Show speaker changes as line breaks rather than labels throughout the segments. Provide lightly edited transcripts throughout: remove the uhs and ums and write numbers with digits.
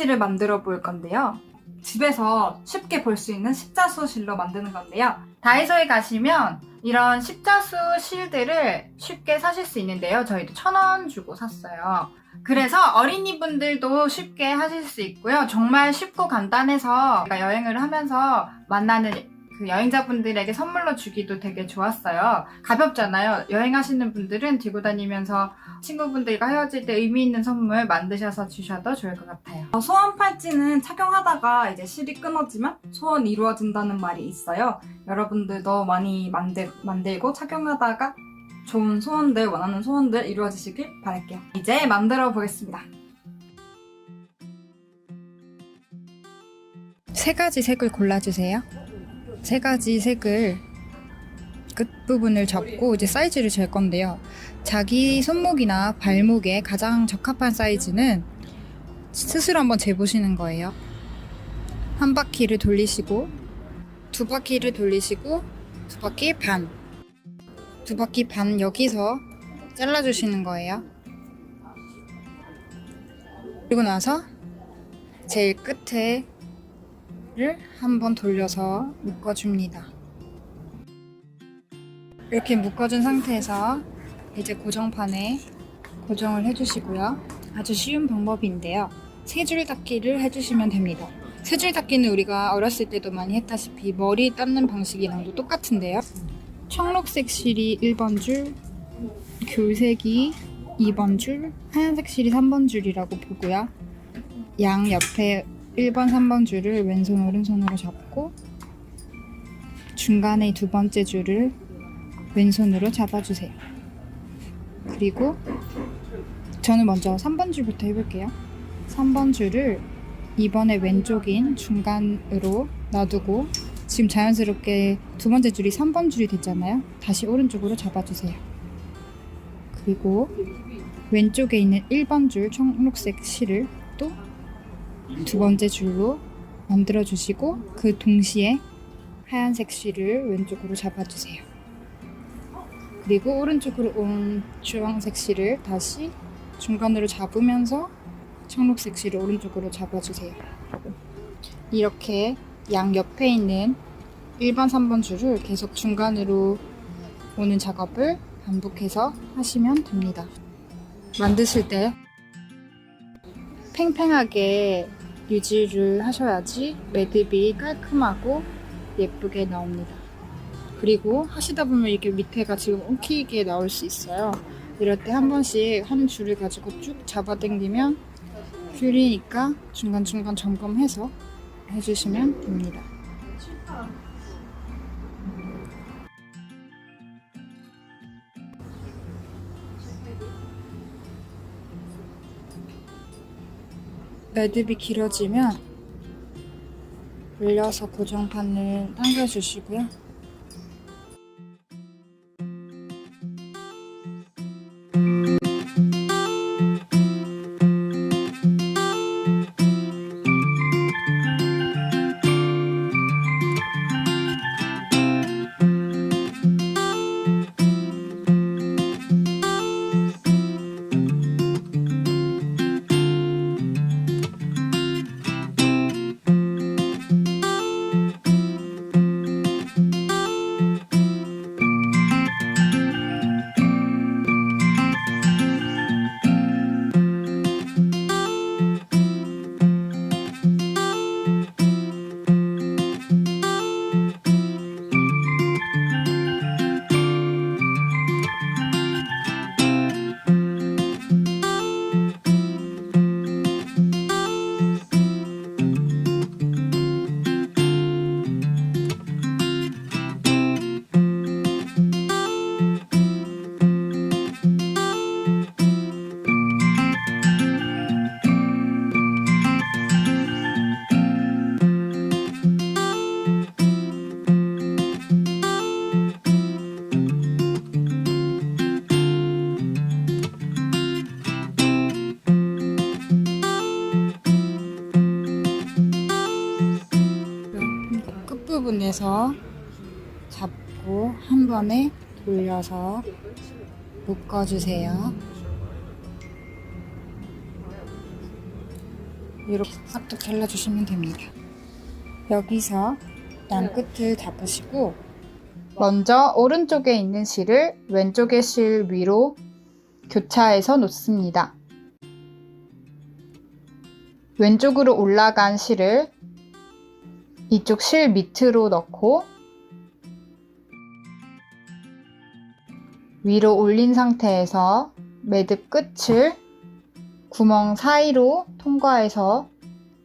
실을 만들어 볼 건데요. 집에서 쉽게 볼 수 있는 십자수 실로 만드는 건데요. 다이소에 가시면 이런 십자수 실들을 쉽게 사실 수 있는데요. 저희도 1,000원 주고 샀어요. 그래서 어린이분들도 쉽게 하실 수 있고요. 정말 쉽고 간단해서 제가 여행을 하면서 만나는 그 여행자분들에게 선물로 주기도 되게 좋았어요. 가볍잖아요. 여행하시는 분들은 들고 다니면서 친구분들과 헤어질 때 의미 있는 선물 만드셔서 주셔도 좋을 것 같아요. 소원 팔찌는 착용하다가 이제 실이 끊어지면 소원 이루어진다는 말이 있어요. 여러분들도 많이 만들고 착용하다가 좋은 소원들, 원하는 소원들 이루어지시길 바랄게요. 이제 만들어 보겠습니다. 3가지 색을 골라주세요. 3가지 색을 끝부분을 접고 이제 사이즈를 잴 건데요. 자기 손목이나 발목에 가장 적합한 사이즈는 스스로 한번 재보시는 거예요. 한 바퀴를 돌리시고 2바퀴를 돌리시고 2바퀴 반, 2바퀴 반 여기서 잘라주시는 거예요. 그리고 나서 제일 끝에 를 한번 돌려서 묶어줍니다. 이렇게 묶어준 상태에서 이제 고정판에 고정을 해주시고요. 아주 쉬운 방법인데요. 3줄 닫기를 해주시면 됩니다. 3줄 닫기는 우리가 어렸을 때도 많이 했다시피 머리 닦는 방식이랑도 똑같은데요. 청록색 실이 1번 줄, 귤색이 2번 줄, 하얀색 실이 3번 줄이라고 보고요. 양 옆에 1번, 3번 줄을 왼손, 오른손으로 잡고 중간에 2번째 줄을 왼손으로 잡아주세요. 그리고 저는 먼저 3번 줄부터 해볼게요. 3번 줄을 2번의 왼쪽인 중간으로 놔두고 지금 자연스럽게 2번째 줄이 3번 줄이 됐잖아요. 다시 오른쪽으로 잡아주세요. 그리고 왼쪽에 있는 1번 줄 청록색 실을 또 2번째 줄로 만들어 주시고 그 동시에 하얀색 실을 왼쪽으로 잡아주세요. 그리고 오른쪽으로 온 주황색 실을 다시 중간으로 잡으면서 청록색 실을 오른쪽으로 잡아주세요. 이렇게 양 옆에 있는 1번, 3번 줄을 계속 중간으로 오는 작업을 반복해서 하시면 됩니다. 만드실 때 팽팽하게 유지를 하셔야지 매듭이 깔끔하고 예쁘게 나옵니다. 그리고 하시다 보면 이게 밑에가 지금 엉키게 나올 수 있어요. 이럴 때 한 번씩 한 줄을 가지고 쭉 잡아당기면 귤이니까 중간중간 점검해서 해주시면 됩니다. 매듭이 길어지면 올려서 고정판을 당겨주시고요. 부분에서 잡고 한 번에 돌려서 묶어주세요. 이렇게 싹둑 잘라주시면 됩니다. 여기서 양 끝을 잡으시고 먼저 오른쪽에 있는 실을 왼쪽의 실 위로 교차해서 놓습니다. 왼쪽으로 올라간 실을 이쪽 실 밑으로 넣고 위로 올린 상태에서 매듭 끝을 구멍 사이로 통과해서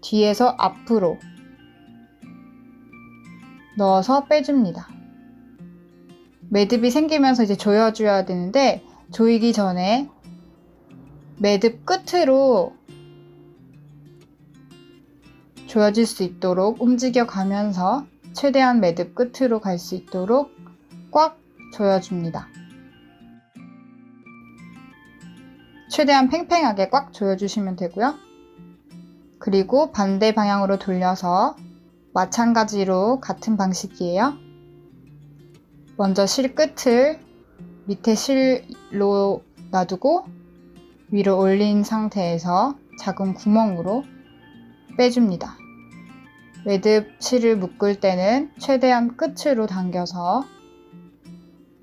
뒤에서 앞으로 넣어서 빼줍니다. 매듭이 생기면서 이제 조여줘야 되는데 조이기 전에 매듭 끝으로 조여질 수 있도록 움직여 가면서 최대한 매듭 끝으로 갈 수 있도록 꽉 조여줍니다. 최대한 팽팽하게 꽉 조여주시면 되고요. 그리고 반대 방향으로 돌려서 마찬가지로 같은 방식이에요. 먼저 실 끝을 밑에 실로 놔두고 위로 올린 상태에서 작은 구멍으로 빼줍니다. 매듭 실을 묶을 때는 최대한 끝으로 당겨서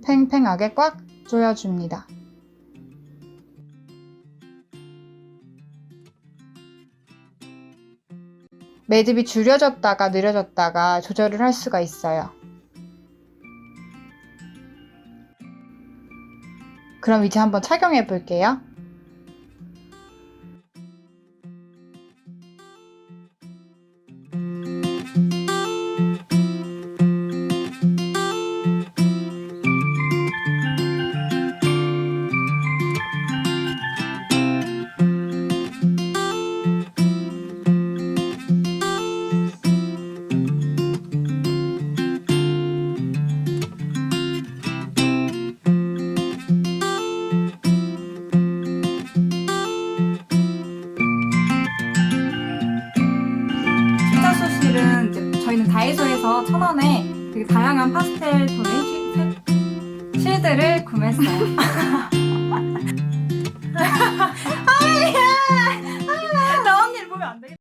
팽팽하게 꽉 조여줍니다. 매듭이 줄여졌다가 늘어졌다가 조절을 할 수가 있어요. 그럼 이제 한번 착용해 볼게요. 실은 이제 저희는 다이소에서 1,000원에 되게 다양한 파스텔 톤의 실들을 구매했어요. 아,